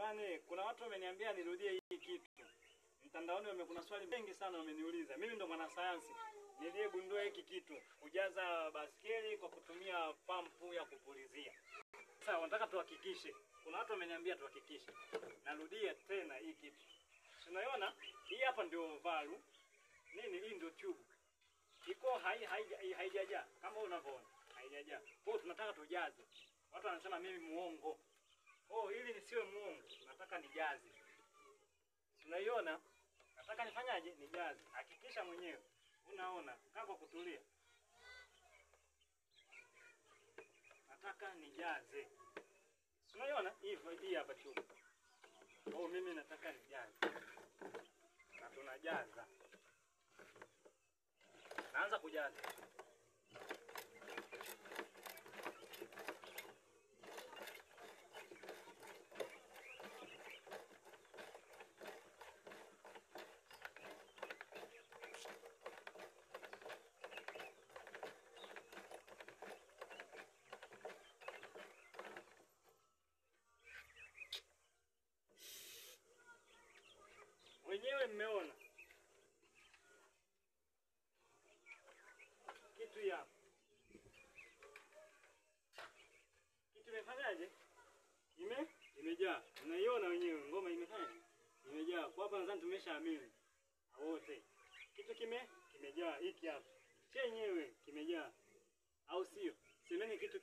Jamani, kuna watu wameniambia nirudie hii kitu. Mtandaoni kuna swali mengi sana wameniuliza. Mimi ndo mwanasayansi. Niliyegundua hiki kitu, kujaza baskeli kwa kutumia pampu ya kupulizia. Sasa wanataka tuhakikishe. Kuna watu wameniambia tuhakikishe. Narudia tena hii kitu. Unaiona? Hii hapa ndio valve. Hii ndio tube. Iko haijajaa kama unavyoona. Haijajaa. Kwa hiyo tunataka tujaze. Watu wanasema mimi muongo. Ili nisiwe muongo, nataka nijaze. Unaiona? Nataka nifanyaje? Nijaze. Hakikisha mwenyewe. Unaona? Kaa kwa kutulia. Nataka nijaze. Unaiona? Hii hapa chupa. Mimi nataka nijaze. Na tunajaza. Naanza kujaza. Wenyewe mmeona kitu ya kitu imefanyaje? Imejaa. Unaiona wenyewe ngoma imefanya imejaa. Kwa hapa nadhani tumeshaamini wote kitu kimejaa. Hiki hapa chenyewe kimejaa, au sio? Semeni kitu